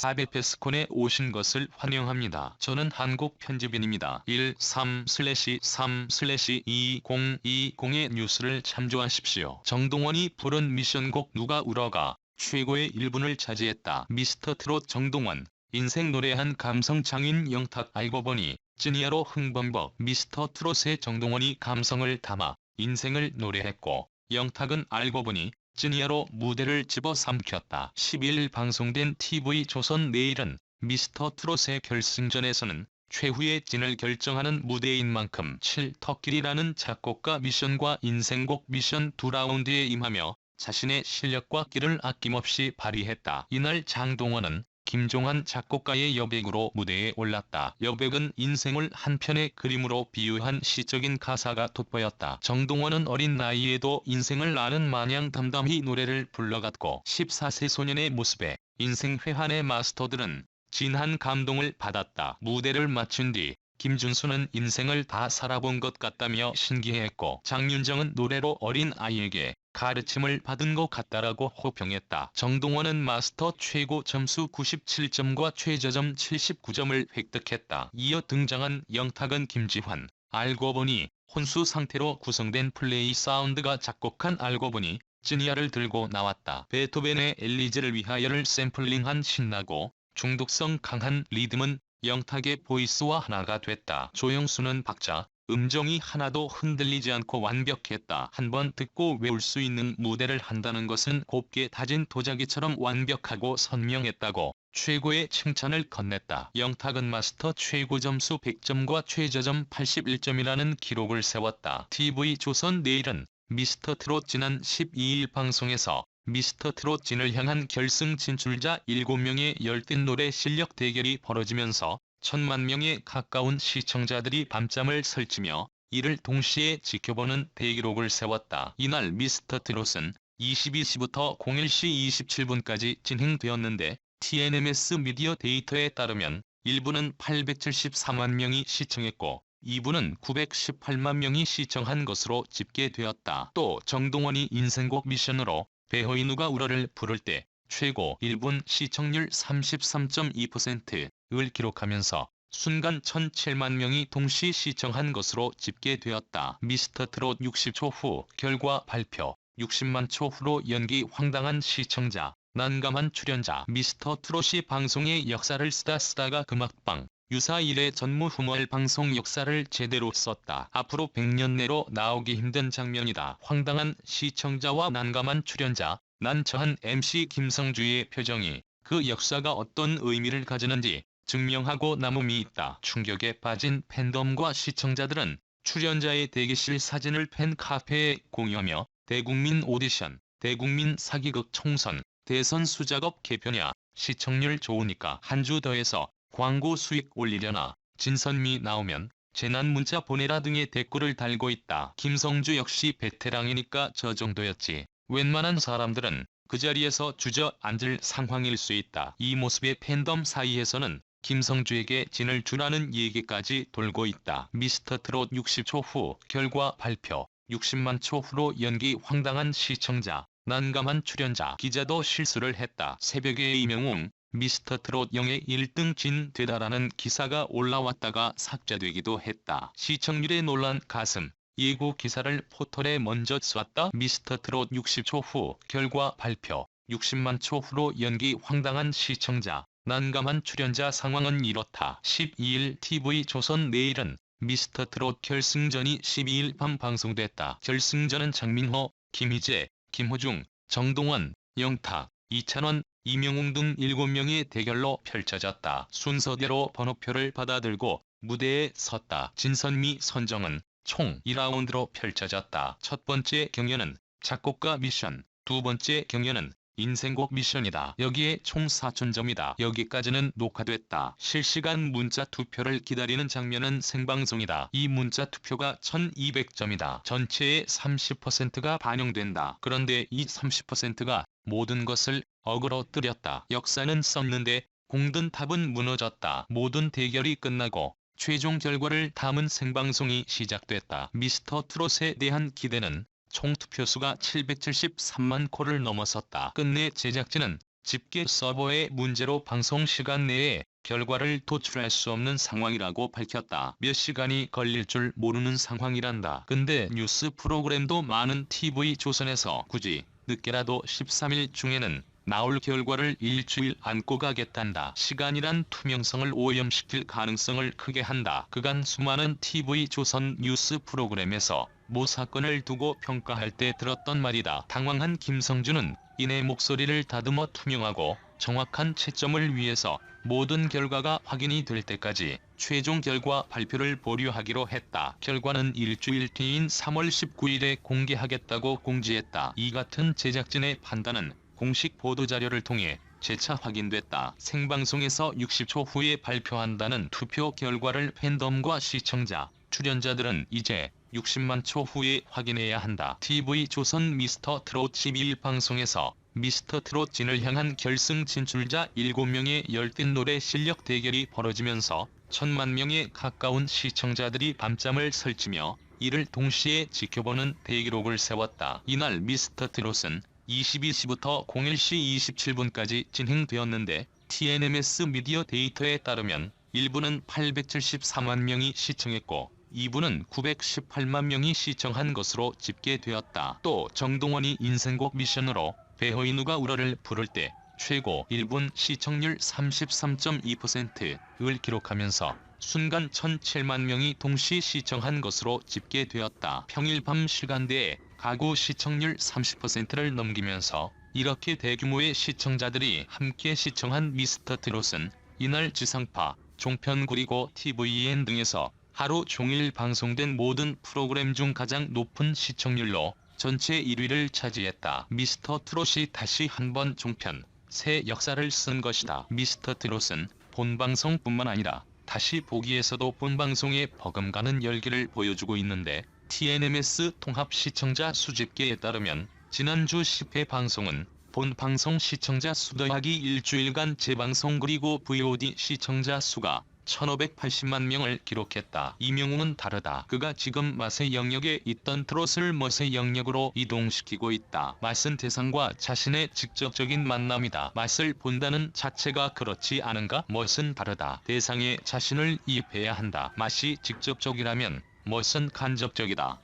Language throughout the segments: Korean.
400패스콘에 오신 것을 환영합니다. 저는 한국 편집인입니다. 13/3/2020의 뉴스를 참조하십시오. 정동원이 부른 미션곡 누가 울어가 최고의 1분을 차지했다. 미스터트롯 정동원. 인생 노래한 감성 장인 영탁. 알고 보니 찐이야로 흥범벅. 미스터트롯의 정동원이 감성을 담아 인생을 노래했고, 영탁은 알고 보니 찐이야로 무대를 집어삼켰다. 12일 방송된 TV조선 내일은 미스터트롯의 결승전에서는 최후의 찐을 결정하는 무대인 만큼 칠턱길이라는 작곡가 미션과 인생곡 미션 두 라운드에 임하며 자신의 실력과 끼를 아낌없이 발휘했다. 이날 장동원은 김종환 작곡가의 여백으로 무대에 올랐다. 여백은 인생을 한 편의 그림으로 비유한 시적인 가사가 돋보였다. 정동원은 어린 나이에도 인생을 아는 마냥 담담히 노래를 불러갔고, 14세 소년의 모습에 인생 회한의 마스터들은 진한 감동을 받았다. 무대를 마친 뒤 김준수는 인생을 다 살아본 것 같다며 신기해했고, 장윤정은 노래로 어린 아이에게 가르침을 받은 것 같다라고 호평했다. 정동원은 마스터 최고 점수 97점과 최저점 79점을 획득했다. 이어 등장한 영탁은 김지환. 알고 보니 혼수 상태로 구성된 플레이 사운드가 작곡한 알고 보니 찐이야를 들고 나왔다. 베토벤의 엘리제를 위하여를 샘플링한 신나고 중독성 강한 리듬은 영탁의 보이스와 하나가 됐다. 조영수는 박자, 음정이 하나도 흔들리지 않고 완벽했다. 한번 듣고 외울 수 있는 무대를 한다는 것은 곱게 다진 도자기처럼 완벽하고 선명했다고 최고의 칭찬을 건넸다. 영탁은 마스터 최고 점수 100점과 최저점 81점이라는 기록을 세웠다. TV조선 내일은 미스터트롯 지난 12일 방송에서 미스터트롯 진을 향한 결승 진출자 7명의 열띤 노래 실력 대결이 벌어지면서 1000만 명에 가까운 시청자들이 밤잠을 설치며 이를 동시에 지켜보는 대기록을 세웠다. 이날 미스터트롯은 22시부터 01시 27분까지 진행되었는데, TNMS 미디어 데이터에 따르면 1부는 874만 명이 시청했고 2부는 918만 명이 시청한 것으로 집계되었다. 또 정동원이 인생곡 미션으로 배허이 누가 울어를 부를 때 최고 1분 시청률 33.2%를 기록하면서 순간 1007만 명이 동시 시청한 것으로 집계되었다. 미스터트롯 60초 후 결과 발표. 60만 초 후로 연기 황당한 시청자, 난감한 출연자. 미스터트롯이 방송의 역사를 쓰다가 금악방 유사 이래 전무후무할 방송 역사를 제대로 썼다. 앞으로 100년 내로 나오기 힘든 장면이다. 황당한 시청자와 난감한 출연자, 난처한 MC 김성주의 표정이 그 역사가 어떤 의미를 가지는지 증명하고 남음이 있다. 충격에 빠진 팬덤과 시청자들은 출연자의 대기실 사진을 팬카페에 공유하며 대국민 오디션, 대국민 사기극 총선, 대선 수작업 개편야, 시청률 좋으니까 한 주 더해서 광고 수익 올리려나, 진선미 나오면 재난 문자 보내라 등의 댓글을 달고 있다. 김성주 역시 베테랑이니까 저 정도였지. 웬만한 사람들은 그 자리에서 주저앉을 상황일 수 있다. 이 모습의 팬덤 사이에서는 김성주에게 진을 주라는 얘기까지 돌고 있다. 미스터트롯 60초 후 결과 발표. 60만 초 후로 연기 황당한 시청자, 난감한 출연자. 기자도 실수를 했다. 새벽에 이명웅 미스터트롯 영예 1등 진 되다라는 기사가 올라왔다가 삭제되기도 했다. 시청률에 놀란 가슴. 예고 기사를 포털에 먼저 쐈다. 미스터트롯 60초 후 결과 발표. 60만 초 후로 연기 황당한 시청자, 난감한 출연자. 상황은 이렇다. 12일 TV조선 내일은 미스터트롯 결승전이 12일 밤 방송됐다. 결승전은 장민호, 김희재, 김호중, 정동원, 영탁, 이찬원, 이명웅 등 7명의 대결로 펼쳐졌다. 순서대로 번호표를 받아들고 무대에 섰다. 진선미 선정은 총 2라운드로 펼쳐졌다. 첫 번째 경연은 작곡가 미션, 두 번째 경연은 인생곡 미션이다. 여기에 총 4,000점이다. 여기까지는 녹화됐다. 실시간 문자 투표를 기다리는 장면은 생방송이다. 이 문자 투표가 1,200점이다. 전체의 30%가 반영된다. 그런데 이 30%가 모든 것을 어그러뜨렸다. 역사는 썼는데 공든 탑은 무너졌다. 모든 대결이 끝나고 최종 결과를 담은 생방송이 시작됐다. 미스터트롯에 대한 기대는 총 투표수가 773만 표를 넘어섰다. 끝내 제작진은 집계 서버의 문제로 방송 시간 내에 결과를 도출할 수 없는 상황이라고 밝혔다. 몇 시간이 걸릴 줄 모르는 상황이란다. 근데 뉴스 프로그램도 많은 TV조선에서 굳이 늦게라도 13일 중에는 나올 결과를 일주일 안고 가겠단다. 시간이란 투명성을 오염시킬 가능성을 크게 한다. 그간 수많은 TV조선 뉴스 프로그램에서 모 사건을 두고 평가할 때 들었던 말이다. 당황한 김성준은 이내 목소리를 다듬어 투명하고 정확한 채점을 위해서 모든 결과가 확인이 될 때까지 최종 결과 발표를 보류하기로 했다. 결과는 일주일 뒤인 3월 19일에 공개하겠다고 공지했다. 이 같은 제작진의 판단은 공식 보도자료를 통해 재차 확인됐다. 생방송에서 60초 후에 발표한다는 투표 결과를 팬덤과 시청자, 출연자들은 이제 60만 초 후에 확인해야 한다. TV조선 미스터 트롯 12일 방송에서 미스터 트롯 진을 향한 결승 진출자 7명의 열띤 노래 실력 대결이 벌어지면서 1000만 명에 가까운 시청자들이 밤잠을 설치며 이를 동시에 지켜보는 대기록을 세웠다. 이날 미스터 트롯은 22시부터 01시 27분까지 진행되었는데 TNMS 미디어 데이터에 따르면 1부는 874만 명이 시청했고 2부는 918만 명이 시청한 것으로 집계되었다. 또 정동원이 인생곡 미션으로 배호이 누가 울어를 부를 때 최고 1분 시청률 33.2%를 기록하면서 순간 1007만 명이 동시 시청한 것으로 집계되었다. 평일 밤 시간대에 가구 시청률 30%를 넘기면서 이렇게 대규모의 시청자들이 함께 시청한 미스터 트롯은 이날 지상파, 종편 그리고 TVN 등에서 하루 종일 방송된 모든 프로그램 중 가장 높은 시청률로 전체 1위를 차지했다. 미스터 트롯이 다시 한번 종편, 새 역사를 쓴 것이다. 미스터 트롯은 본방송뿐만 아니라 다시 보기에서도 본방송에 버금가는 열기를 보여주고 있는데 TNMS 통합 시청자 수집계에 따르면 지난주 10회 방송은 본방송 시청자 수 더하기 일주일간 재방송 그리고 VOD 시청자 수가 1580만 명을 기록했다. 이명웅은 다르다. 그가 지금 맛의 영역에 있던 트롯을 멋의 영역으로 이동시키고 있다. 맛은 대상과 자신의 직접적인 만남이다. 맛을 본다는 자체가 그렇지 않은가? 멋은 다르다. 대상에 자신을 이입해야 한다. 맛이 직접적이라면 멋은 간접적이다.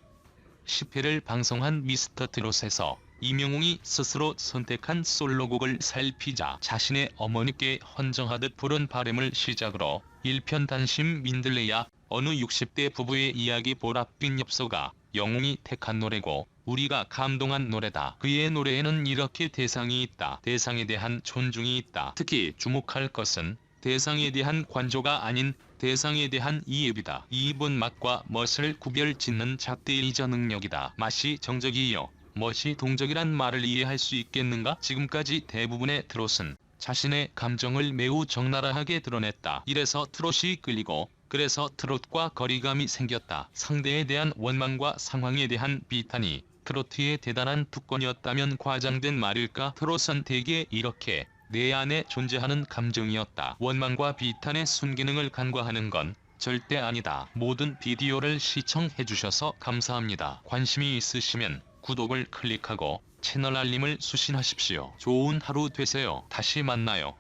10회를 방송한 미스터 트롯에서 이명웅이 스스로 선택한 솔로곡을 살피자 자신의 어머니께 헌정하듯 부른 바램을 시작으로 일편단심 민들레야 어느 60대 부부의 이야기 보랏빛 엽서가 영웅이 택한 노래고 우리가 감동한 노래다. 그의 노래에는 이렇게 대상이 있다. 대상에 대한 존중이 있다. 특히 주목할 것은 대상에 대한 관조가 아닌 대상에 대한 이입이다. 이입은 맛과 멋을 구별짓는 잣대이자 능력이다. 맛이 정적이요 멋이 동적이란 말을 이해할 수 있겠는가? 지금까지 대부분의 트롯은 자신의 감정을 매우 적나라하게 드러냈다. 이래서 트롯이 끌리고 그래서 트롯과 거리감이 생겼다. 상대에 대한 원망과 상황에 대한 비탄이 트로트의 대단한 특권이었다면 과장된 말일까? 트롯은 대개 이렇게 내 안에 존재하는 감정이었다. 원망과 비탄의 순기능을 간과하는 건 절대 아니다. 모든 비디오를 시청해주셔서 감사합니다. 관심이 있으시면 구독을 클릭하고 채널 알림을 수신하십시오. 좋은 하루 되세요. 다시 만나요.